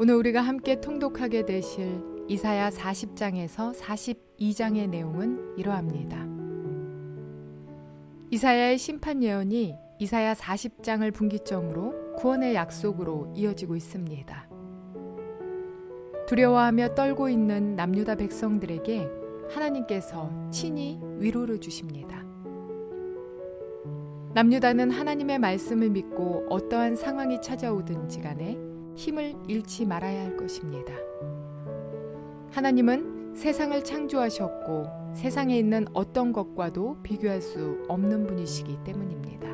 오늘 우리가 함께 통독하게 되실 이사야 40장에서 42장의 내용은 이러합니다. 이사야의 심판 예언이 이사야 40장을 분기점으로 구원의 약속으로 이어지고 있습니다. 두려워하며 떨고 있는 남유다 백성들에게 하나님께서 친히 위로를 주십니다. 남유다는 하나님의 말씀을 믿고 어떠한 상황이 찾아오든지 간에 힘을 잃지 말아야 할 것입니다. 하나님은 세상을 창조하셨고 세상에 있는 어떤 것과도 비교할 수 없는 분이시기 때문입니다.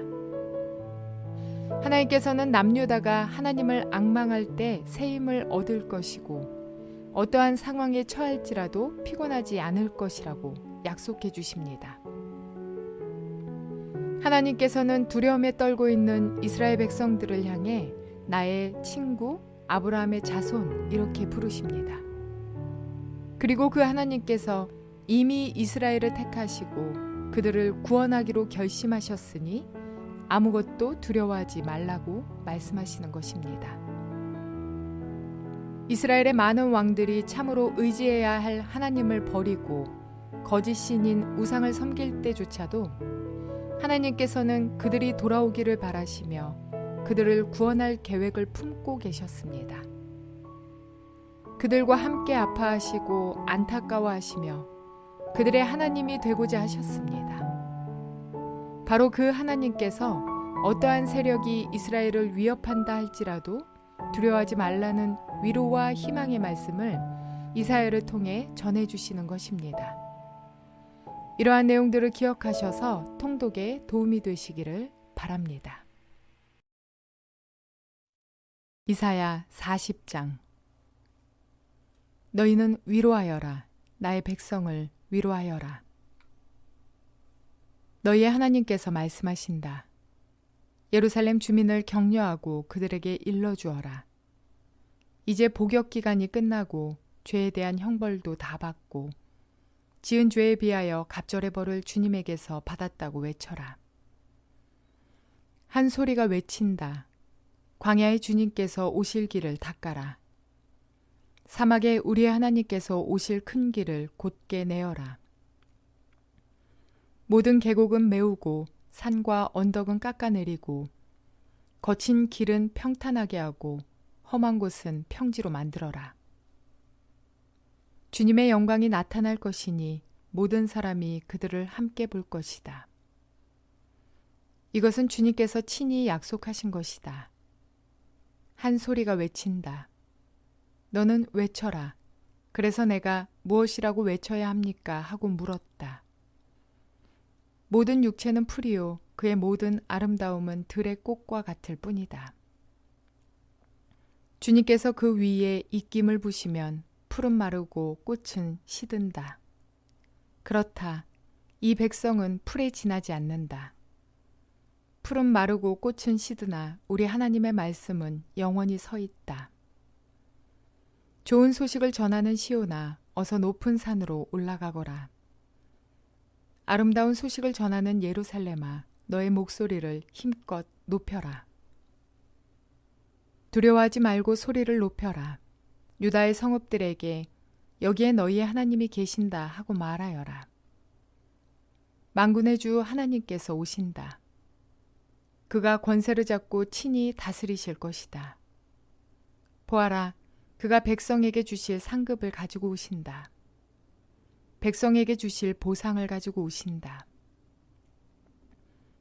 하나님께서는 남유다가 하나님을 앙망할 때 새 힘을 얻을 것이고 어떠한 상황에 처할지라도 피곤하지 않을 것이라고 약속해 주십니다. 하나님께서는 두려움에 떨고 있는 이스라엘 백성들을 향해 나의 친구 아브라함의 자손 이렇게 부르십니다. 그리고 그 하나님께서 이미 이스라엘을 택하시고 그들을 구원하기로 결심하셨으니 아무것도 두려워하지 말라고 말씀하시는 것입니다. 이스라엘의 많은 왕들이 참으로 의지해야 할 하나님을 버리고 거짓 신인 우상을 섬길 때조차도 하나님께서는 그들이 돌아오기를 바라시며 그들을 구원할 계획을 품고 계셨습니다. 그들과 함께 아파하시고 안타까워하시며 그들의 하나님이 되고자 하셨습니다. 바로 그 하나님께서 어떠한 세력이 이스라엘을 위협한다 할지라도 두려워하지 말라는 위로와 희망의 말씀을 이사야를 통해 전해주시는 것입니다. 이러한 내용들을 기억하셔서 통독에 도움이 되시기를 바랍니다. 이사야 40장. 너희는 위로하여라. 나의 백성을 위로하여라. 너희의 하나님께서 말씀하신다. 예루살렘 주민을 격려하고 그들에게 일러주어라. 이제 복역 기간이 끝나고 죄에 대한 형벌도 다 받고 지은 죄에 비하여 갑절의 벌을 주님에게서 받았다고 외쳐라. 한 소리가 외친다. 광야의 주님께서 오실 길을 닦아라. 사막에 우리의 하나님께서 오실 큰 길을 곧게 내어라. 모든 계곡은 메우고 산과 언덕은 깎아내리고 거친 길은 평탄하게 하고 험한 곳은 평지로 만들어라. 주님의 영광이 나타날 것이니 모든 사람이 그들을 함께 볼 것이다. 이것은 주님께서 친히 약속하신 것이다. 한 소리가 외친다. 너는 외쳐라. 그래서 내가 무엇이라고 외쳐야 합니까? 하고 물었다. 모든 육체는 풀이요 그의 모든 아름다움은 들의 꽃과 같을 뿐이다. 주님께서 그 위에 입김을 부시면 풀은 마르고 꽃은 시든다. 그렇다. 이 백성은 풀에 지나지 않는다. 풀은 마르고 꽃은 시드나 우리 하나님의 말씀은 영원히 서 있다. 좋은 소식을 전하는 시온아, 어서 높은 산으로 올라가거라. 아름다운 소식을 전하는 예루살렘아, 너의 목소리를 힘껏 높여라. 두려워하지 말고 소리를 높여라. 유다의 성읍들에게 여기에 너희의 하나님이 계신다 하고 말하여라. 만군의 주 하나님께서 오신다. 그가 권세를 잡고 친히 다스리실 것이다. 보아라, 그가 백성에게 주실 상급을 가지고 오신다. 백성에게 주실 보상을 가지고 오신다.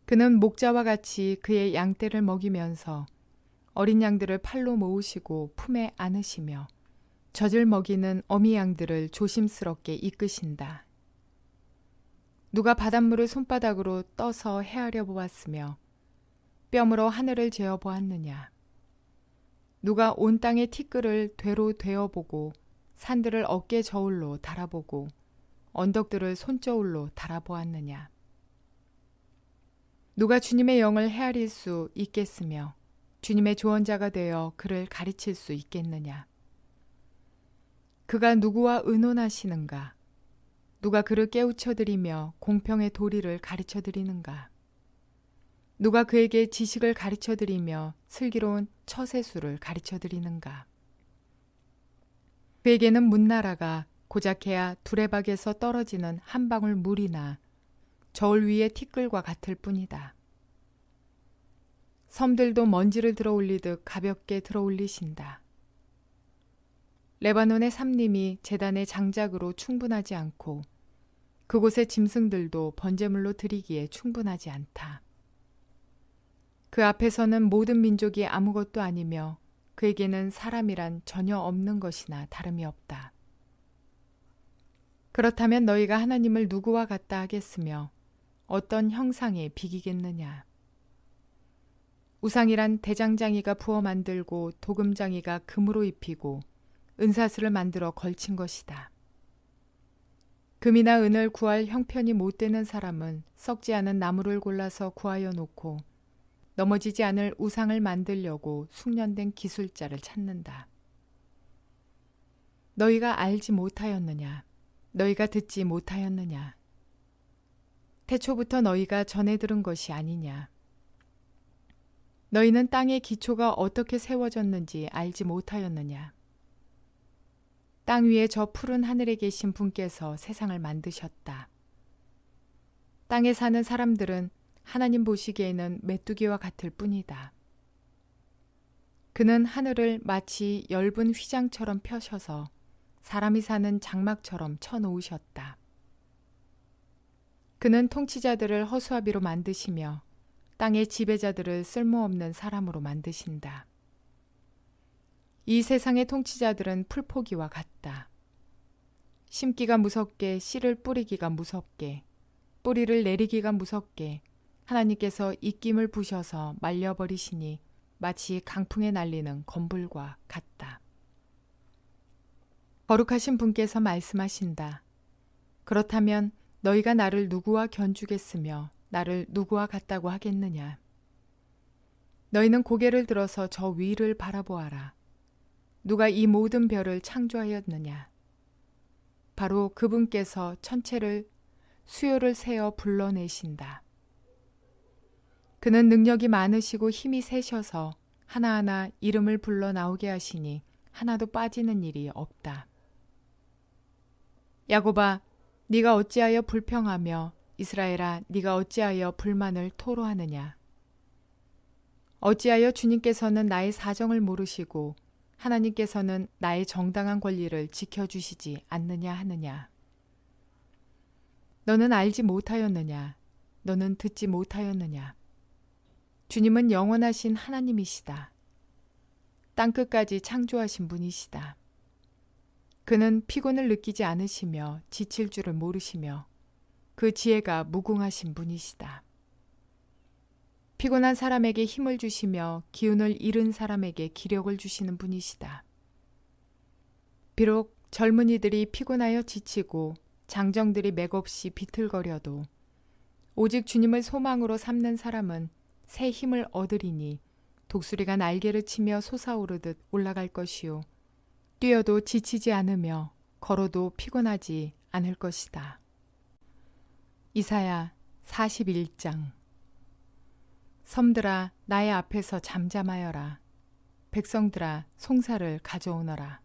그는 목자와 같이 그의 양떼를 먹이면서 어린 양들을 팔로 모으시고 품에 안으시며 젖을 먹이는 어미 양들을 조심스럽게 이끄신다. 누가 바닷물을 손바닥으로 떠서 헤아려 보았으며 뼘으로 하늘을 재어 보았느냐. 누가 온 땅의 티끌을 되로 되어보고 산들을 어깨 저울로 달아보고 언덕들을 손저울로 달아보았느냐. 누가 주님의 영을 헤아릴 수 있겠으며 주님의 조언자가 되어 그를 가르칠 수 있겠느냐. 그가 누구와 의논하시는가. 누가 그를 깨우쳐드리며 공평의 도리를 가르쳐드리는가. 누가 그에게 지식을 가르쳐드리며 슬기로운 처세술을 가르쳐드리는가. 그에게는 문나라가 고작해야 두레박에서 떨어지는 한 방울 물이나 저울 위의 티끌과 같을 뿐이다. 섬들도 먼지를 들어 올리듯 가볍게 들어 올리신다. 레바논의 삼림이 제단의 장작으로 충분하지 않고 그곳의 짐승들도 번제물로 드리기에 충분하지 않다. 그 앞에서는 모든 민족이 아무것도 아니며 그에게는 사람이란 전혀 없는 것이나 다름이 없다. 그렇다면 너희가 하나님을 누구와 같다 하겠으며 어떤 형상에 비기겠느냐. 우상이란 대장장이가 부어 만들고 도금장이가 금으로 입히고 은사슬을 만들어 걸친 것이다. 금이나 은을 구할 형편이 못 되는 사람은 썩지 않은 나무를 골라서 구하여 놓고 넘어지지 않을 우상을 만들려고 숙련된 기술자를 찾는다. 너희가 알지 못하였느냐? 너희가 듣지 못하였느냐? 태초부터 너희가 전해 들은 것이 아니냐? 너희는 땅의 기초가 어떻게 세워졌는지 알지 못하였느냐? 땅 위에 저 푸른 하늘에 계신 분께서 세상을 만드셨다. 땅에 사는 사람들은 하나님 보시기에는 메뚜기와 같을 뿐이다. 그는 하늘을 마치 엷은 휘장처럼 펴셔서 사람이 사는 장막처럼 쳐놓으셨다. 그는 통치자들을 허수아비로 만드시며 땅의 지배자들을 쓸모없는 사람으로 만드신다. 이 세상의 통치자들은 풀포기와 같다. 심기가 무섭게 씨를 뿌리기가 무섭게 뿌리를 내리기가 무섭게 하나님께서 입김을 부셔서 말려버리시니 마치 강풍에 날리는 건불과 같다. 거룩하신 분께서 말씀하신다. 그렇다면 너희가 나를 누구와 견주겠으며 나를 누구와 같다고 하겠느냐. 너희는 고개를 들어서 저 위를 바라보아라. 누가 이 모든 별을 창조하였느냐. 바로 그분께서 천체를 수요를 세어 불러내신다. 그는 능력이 많으시고 힘이 세셔서 하나하나 이름을 불러 나오게 하시니 하나도 빠지는 일이 없다. 야곱아, 네가 어찌하여 불평하며 이스라엘아, 네가 어찌하여 불만을 토로하느냐. 어찌하여 주님께서는 나의 사정을 모르시고 하나님께서는 나의 정당한 권리를 지켜주시지 않느냐 하느냐. 너는 알지 못하였느냐. 너는 듣지 못하였느냐. 주님은 영원하신 하나님이시다. 땅끝까지 창조하신 분이시다. 그는 피곤을 느끼지 않으시며 지칠 줄을 모르시며 그 지혜가 무궁하신 분이시다. 피곤한 사람에게 힘을 주시며 기운을 잃은 사람에게 기력을 주시는 분이시다. 비록 젊은이들이 피곤하여 지치고 장정들이 맥없이 비틀거려도 오직 주님을 소망으로 삼는 사람은 새 힘을 얻으리니 독수리가 날개를 치며 솟아오르듯 올라갈 것이요 뛰어도 지치지 않으며 걸어도 피곤하지 않을 것이다. 이사야 41장. 섬들아 나의 앞에서 잠잠하여라. 백성들아 송사를 가져오너라.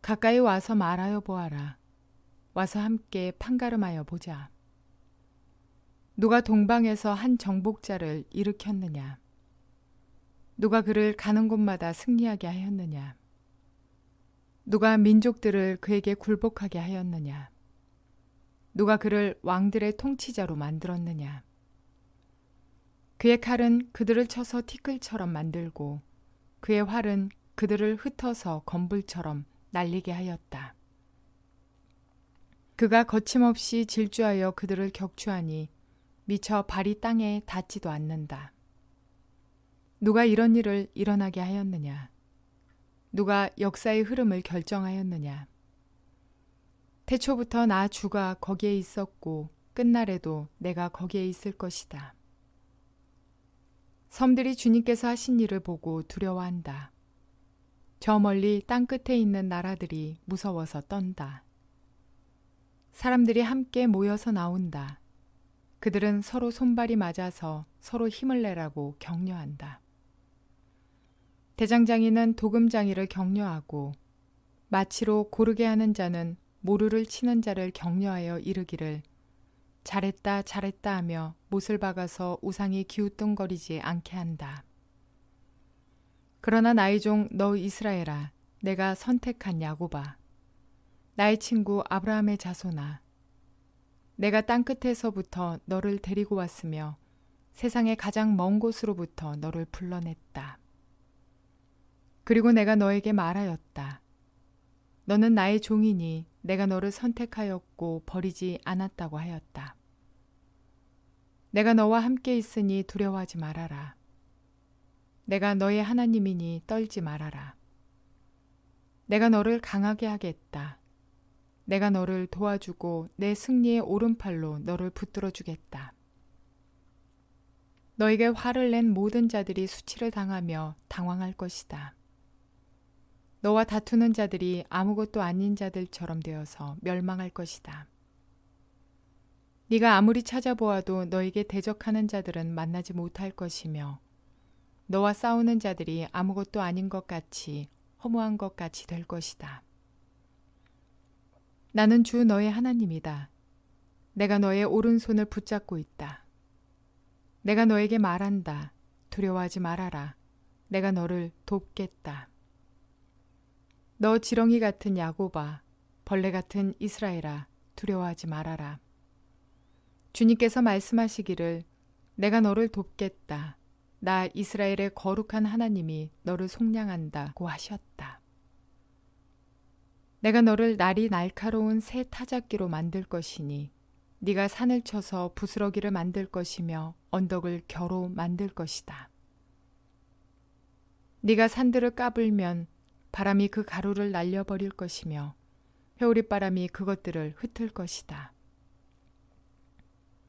가까이 와서 말하여 보아라. 와서 함께 판가름하여 보자. 누가 동방에서 한 정복자를 일으켰느냐. 누가 그를 가는 곳마다 승리하게 하였느냐. 누가 민족들을 그에게 굴복하게 하였느냐. 누가 그를 왕들의 통치자로 만들었느냐. 그의 칼은 그들을 쳐서 티끌처럼 만들고 그의 활은 그들을 흩어서 건불처럼 날리게 하였다. 그가 거침없이 질주하여 그들을 격추하니 미처 발이 땅에 닿지도 않는다. 누가 이런 일을 일어나게 하였느냐. 누가 역사의 흐름을 결정하였느냐. 태초부터 나 주가 거기에 있었고 끝날에도 내가 거기에 있을 것이다. 섬들이 주님께서 하신 일을 보고 두려워한다. 저 멀리 땅 끝에 있는 나라들이 무서워서 떤다. 사람들이 함께 모여서 나온다. 그들은 서로 손발이 맞아서 서로 힘을 내라고 격려한다. 대장장이는 도금장이를 격려하고 마치로 고르게 하는 자는 모루를 치는 자를 격려하여 이르기를 잘했다 잘했다 하며 못을 박아서 우상이 기우뚱거리지 않게 한다. 그러나 나의 종 너 이스라엘아, 내가 선택한 야곱아, 나의 친구 아브라함의 자손아, 내가 땅끝에서부터 너를 데리고 왔으며 세상의 가장 먼 곳으로부터 너를 불러냈다. 그리고 내가 너에게 말하였다. 너는 나의 종이니 내가 너를 선택하였고 버리지 않았다고 하였다. 내가 너와 함께 있으니 두려워하지 말아라. 내가 너의 하나님이니 떨지 말아라. 내가 너를 강하게 하겠다. 내가 너를 도와주고 내 승리의 오른팔로 너를 붙들어 주겠다. 너에게 화를 낸 모든 자들이 수치를 당하며 당황할 것이다. 너와 다투는 자들이 아무것도 아닌 자들처럼 되어서 멸망할 것이다. 네가 아무리 찾아보아도 너에게 대적하는 자들은 만나지 못할 것이며 너와 싸우는 자들이 아무것도 아닌 것 같이 허무한 것 같이 될 것이다. 나는 주 너의 하나님이다. 내가 너의 오른손을 붙잡고 있다. 내가 너에게 말한다. 두려워하지 말아라. 내가 너를 돕겠다. 너 지렁이 같은 야곱아, 벌레 같은 이스라엘아, 두려워하지 말아라. 주님께서 말씀하시기를 내가 너를 돕겠다. 나 이스라엘의 거룩한 하나님이 너를 속량한다고 하셨다. 내가 너를 날이 날카로운 새 타작기로 만들 것이니 네가 산을 쳐서 부스러기를 만들 것이며 언덕을 겨로 만들 것이다. 네가 산들을 까불면 바람이 그 가루를 날려버릴 것이며 회오리바람이 그것들을 흩을 것이다.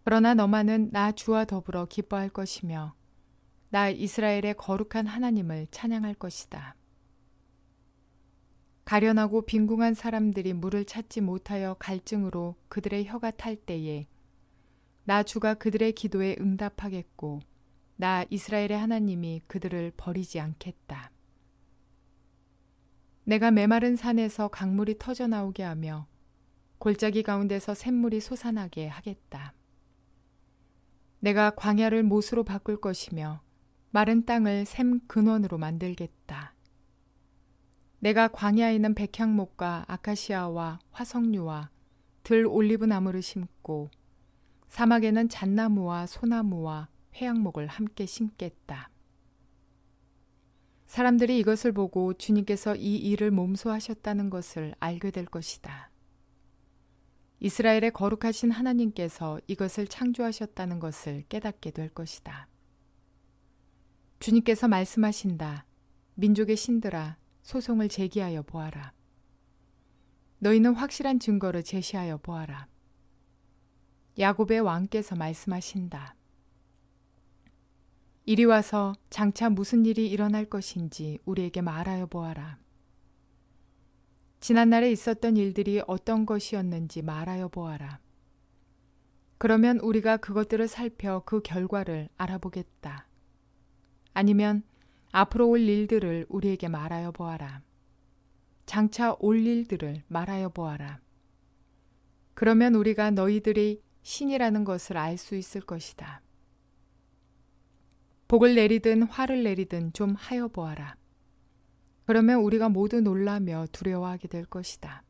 그러나 너만은 나 주와 더불어 기뻐할 것이며 나 이스라엘의 거룩한 하나님을 찬양할 것이다. 가련하고 빈궁한 사람들이 물을 찾지 못하여 갈증으로 그들의 혀가 탈 때에 나 주가 그들의 기도에 응답하겠고 나 이스라엘의 하나님이 그들을 버리지 않겠다. 내가 메마른 산에서 강물이 터져나오게 하며 골짜기 가운데서 샘물이 솟아나게 하겠다. 내가 광야를 못으로 바꿀 것이며 마른 땅을 샘 근원으로 만들겠다. 내가 광야에는 백향목과 아카시아와 화석류와 들 올리브나무를 심고 사막에는 잣나무와 소나무와 회양목을 함께 심겠다. 사람들이 이것을 보고 주님께서 이 일을 몸소 하셨다는 것을 알게 될 것이다. 이스라엘의 거룩하신 하나님께서 이것을 창조하셨다는 것을 깨닫게 될 것이다. 주님께서 말씀하신다. 민족의 신들아, 소송을 제기하여 보아라. 너희는 확실한 증거를 제시하여 보아라. 야곱의 왕께서 말씀하신다. 이리 와서 장차 무슨 일이 일어날 것인지 우리에게 말하여 보아라. 지난날에 있었던 일들이 어떤 것이었는지 말하여 보아라. 그러면 우리가 그것들을 살펴 그 결과를 알아보겠다. 아니면 앞으로 올 일들을 우리에게 말하여 보아라. 장차 올 일들을 말하여 보아라. 그러면 우리가 너희들이 신이라는 것을 알 수 있을 것이다. 복을 내리든 화를 내리든 좀 하여 보아라. 그러면 우리가 모두 놀라며 두려워하게 될 것이다.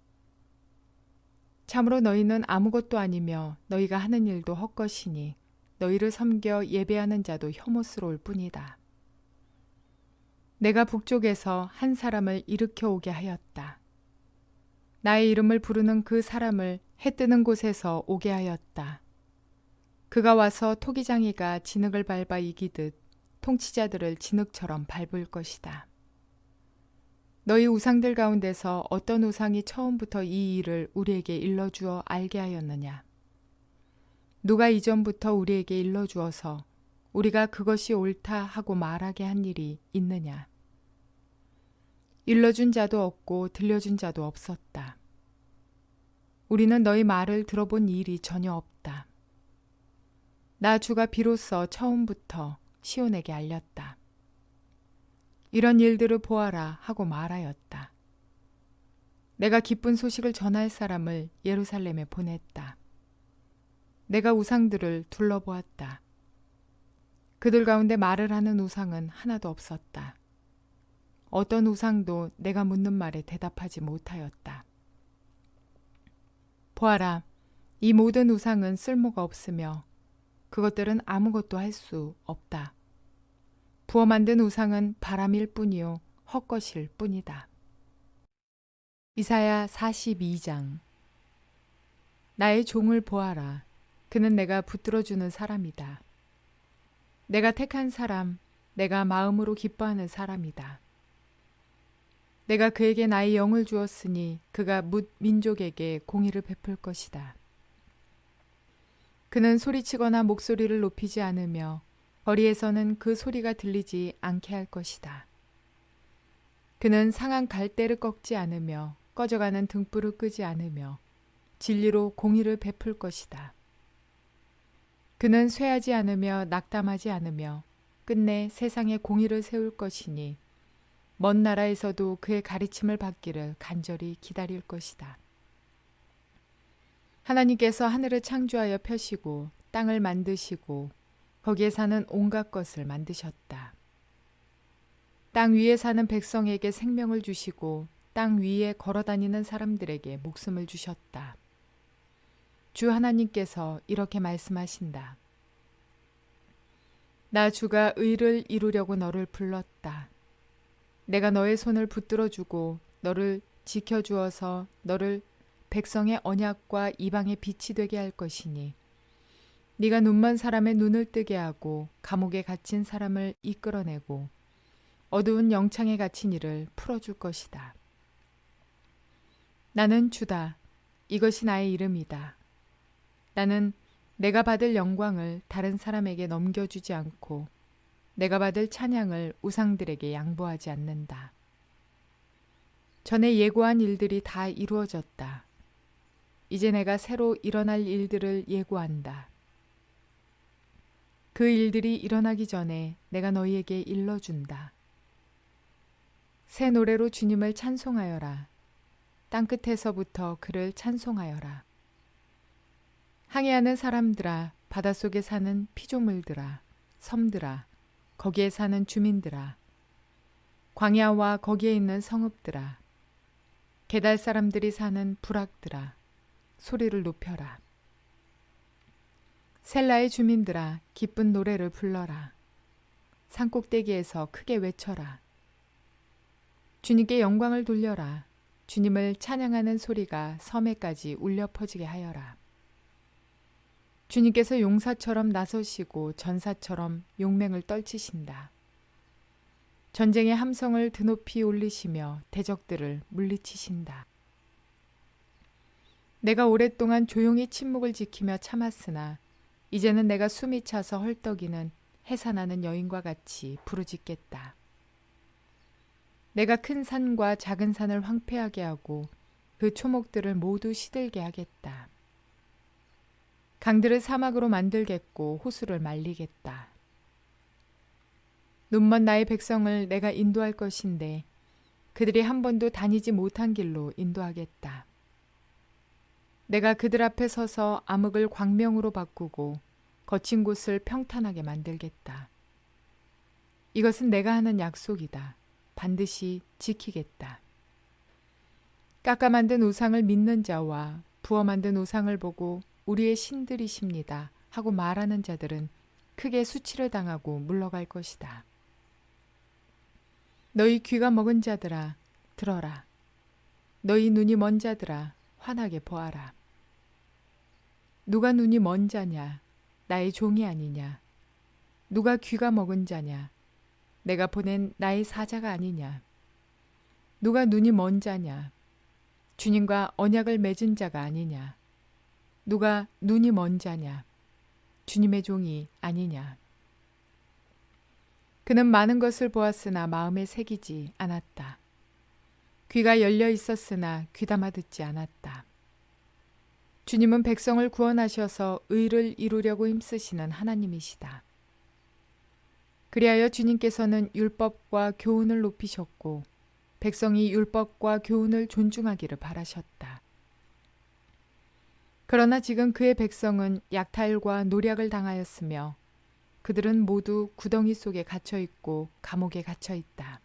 참으로 너희는 아무것도 아니며 너희가 하는 일도 헛것이니 너희를 섬겨 예배하는 자도 혐오스러울 뿐이다. 내가 북쪽에서 한 사람을 일으켜 오게 하였다. 나의 이름을 부르는 그 사람을 해 뜨는 곳에서 오게 하였다. 그가 와서 토기장이가 진흙을 밟아 이기듯 통치자들을 진흙처럼 밟을 것이다. 너희 우상들 가운데서 어떤 우상이 처음부터 이 일을 우리에게 일러주어 알게 하였느냐? 누가 이전부터 우리에게 일러주어서 우리가 그것이 옳다 하고 말하게 한 일이 있느냐? 일러준 자도 없고 들려준 자도 없었다. 우리는 너희 말을 들어본 일이 전혀 없다. 나 주가 비로소 처음부터 시온에게 알렸다. 이런 일들을 보아라 하고 말하였다. 내가 기쁜 소식을 전할 사람을 예루살렘에 보냈다. 내가 우상들을 둘러보았다. 그들 가운데 말을 하는 우상은 하나도 없었다. 어떤 우상도 내가 묻는 말에 대답하지 못하였다. 보아라, 이 모든 우상은 쓸모가 없으며 그것들은 아무것도 할 수 없다. 부어 만든 우상은 바람일 뿐이요 헛것일 뿐이다. 이사야 42장. 나의 종을 보아라. 그는 내가 붙들어주는 사람이다. 내가 택한 사람, 내가 마음으로 기뻐하는 사람이다. 내가 그에게 나의 영을 주었으니 그가 뭇 민족에게 공의를 베풀 것이다. 그는 소리치거나 목소리를 높이지 않으며 거리에서는 그 소리가 들리지 않게 할 것이다. 그는 상한 갈대를 꺾지 않으며 꺼져가는 등불을 끄지 않으며 진리로 공의를 베풀 것이다. 그는 쇠하지 않으며 낙담하지 않으며 끝내 세상에 공의를 세울 것이니 먼 나라에서도 그의 가르침을 받기를 간절히 기다릴 것이다. 하나님께서 하늘을 창조하여 펴시고 땅을 만드시고 거기에 사는 온갖 것을 만드셨다. 땅 위에 사는 백성에게 생명을 주시고 땅 위에 걸어다니는 사람들에게 목숨을 주셨다. 주 하나님께서 이렇게 말씀하신다. 나 주가 의를 이루려고 너를 불렀다. 내가 너의 손을 붙들어주고 너를 지켜주어서 너를 백성의 언약과 이방의 빛이 되게 할 것이니 네가 눈먼 사람의 눈을 뜨게 하고 감옥에 갇힌 사람을 이끌어내고 어두운 영창에 갇힌 이를 풀어줄 것이다. 나는 주다. 이것이 나의 이름이다. 나는 내가 받을 영광을 다른 사람에게 넘겨주지 않고 내가 받을 찬양을 우상들에게 양보하지 않는다. 전에 예고한 일들이 다 이루어졌다. 이제 내가 새로 일어날 일들을 예고한다. 그 일들이 일어나기 전에 내가 너희에게 일러준다. 새 노래로 주님을 찬송하여라. 땅끝에서부터 그를 찬송하여라. 항해하는 사람들아, 바닷속에 사는 피조물들아, 섬들아, 거기에 사는 주민들아, 광야와 거기에 있는 성읍들아, 게달 사람들이 사는 부락들아, 소리를 높여라. 셀라의 주민들아, 기쁜 노래를 불러라. 산꼭대기에서 크게 외쳐라. 주님께 영광을 돌려라. 주님을 찬양하는 소리가 섬에까지 울려 퍼지게 하여라. 주님께서 용사처럼 나서시고 전사처럼 용맹을 떨치신다. 전쟁의 함성을 드높이 올리시며 대적들을 물리치신다. 내가 오랫동안 조용히 침묵을 지키며 참았으나 이제는 내가 숨이 차서 헐떡이는 해산하는 여인과 같이 부르짖겠다. 내가 큰 산과 작은 산을 황폐하게 하고 그 초목들을 모두 시들게 하겠다. 강들을 사막으로 만들겠고 호수를 말리겠다. 눈먼 나의 백성을 내가 인도할 것인데 그들이 한 번도 다니지 못한 길로 인도하겠다. 내가 그들 앞에 서서 암흑을 광명으로 바꾸고 거친 곳을 평탄하게 만들겠다. 이것은 내가 하는 약속이다. 반드시 지키겠다. 깎아 만든 우상을 믿는 자와 부어 만든 우상을 보고 우리의 신들이십니다 하고 말하는 자들은 크게 수치를 당하고 물러갈 것이다. 너희 귀가 먹은 자들아 들어라. 너희 눈이 먼 자들아 환하게 보아라. 누가 눈이 먼 자냐? 나의 종이 아니냐? 누가 귀가 먹은 자냐? 내가 보낸 나의 사자가 아니냐? 누가 눈이 먼 자냐? 주님과 언약을 맺은 자가 아니냐? 누가 눈이 먼 자냐? 주님의 종이 아니냐? 그는 많은 것을 보았으나 마음에 새기지 않았다. 귀가 열려 있었으나 귀담아 듣지 않았다. 주님은 백성을 구원하셔서 의를 이루려고 힘쓰시는 하나님이시다. 그리하여 주님께서는 율법과 교훈을 높이셨고 백성이 율법과 교훈을 존중하기를 바라셨다. 그러나 지금 그의 백성은 약탈과 노략을 당하였으며 그들은 모두 구덩이 속에 갇혀 있고 감옥에 갇혀 있다.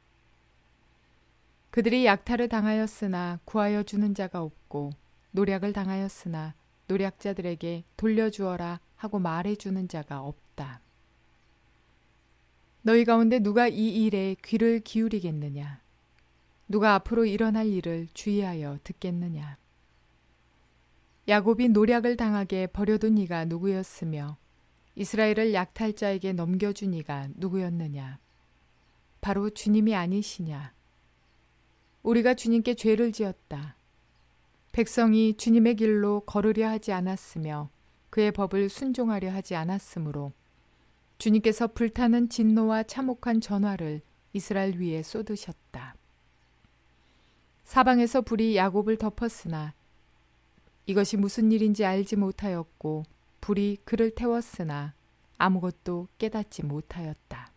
그들이 약탈을 당하였으나 구하여 주는 자가 없고 노략을 당하였으나 노략자들에게 돌려주어라 하고 말해주는 자가 없다. 너희 가운데 누가 이 일에 귀를 기울이겠느냐? 누가 앞으로 일어날 일을 주의하여 듣겠느냐? 야곱이 노략을 당하게 버려둔 이가 누구였으며 이스라엘을 약탈자에게 넘겨준 이가 누구였느냐? 바로 주님이 아니시냐? 우리가 주님께 죄를 지었다. 백성이 주님의 길로 걸으려 하지 않았으며 그의 법을 순종하려 하지 않았으므로 주님께서 불타는 진노와 참혹한 전화를 이스라엘 위에 쏟으셨다. 사방에서 불이 야곱을 덮었으나 이것이 무슨 일인지 알지 못하였고 불이 그를 태웠으나 아무것도 깨닫지 못하였다.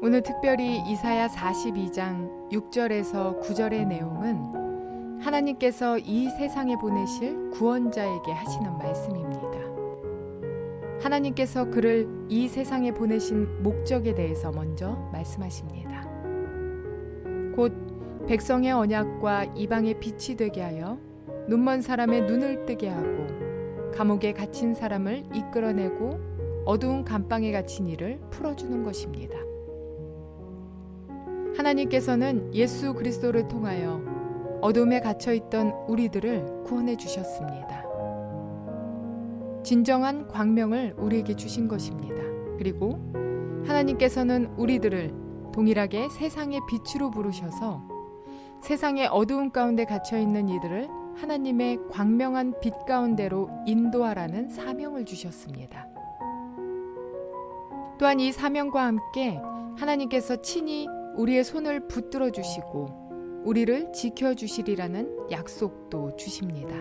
오늘 특별히 이사야 42장 6절에서 9절의 내용은 하나님께서 이 세상에 보내실 구원자에게 하시는 말씀입니다. 하나님께서 그를 이 세상에 보내신 목적에 대해서 먼저 말씀하십니다. 곧 백성의 언약과 이방의 빛이 되게 하여 눈먼 사람의 눈을 뜨게 하고 감옥에 갇힌 사람을 이끌어내고 어두운 감방에 갇힌 이를 풀어주는 것입니다. 하나님께서는 예수 그리스도를 통하여 어둠에 갇혀있던 우리들을 구원해 주셨습니다. 진정한 광명을 우리에게 주신 것입니다. 그리고 하나님께서는 우리들을 동일하게 세상의 빛으로 부르셔서 세상의 어두운 가운데 갇혀있는 이들을 하나님의 광명한 빛 가운데로 인도하라는 사명을 주셨습니다. 또한 이 사명과 함께 하나님께서 친히 우리의 손을 붙들어 주시고 우리를 지켜주시리라는 약속도 주십니다.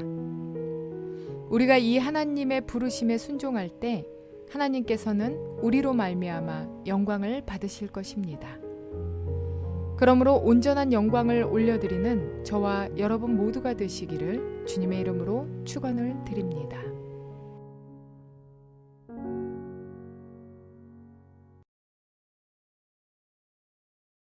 우리가 이 하나님의 부르심에 순종할 때 하나님께서는 우리로 말미암아 영광을 받으실 것입니다. 그러므로 온전한 영광을 올려드리는 저와 여러분 모두가 되시기를 주님의 이름으로 축원을 드립니다.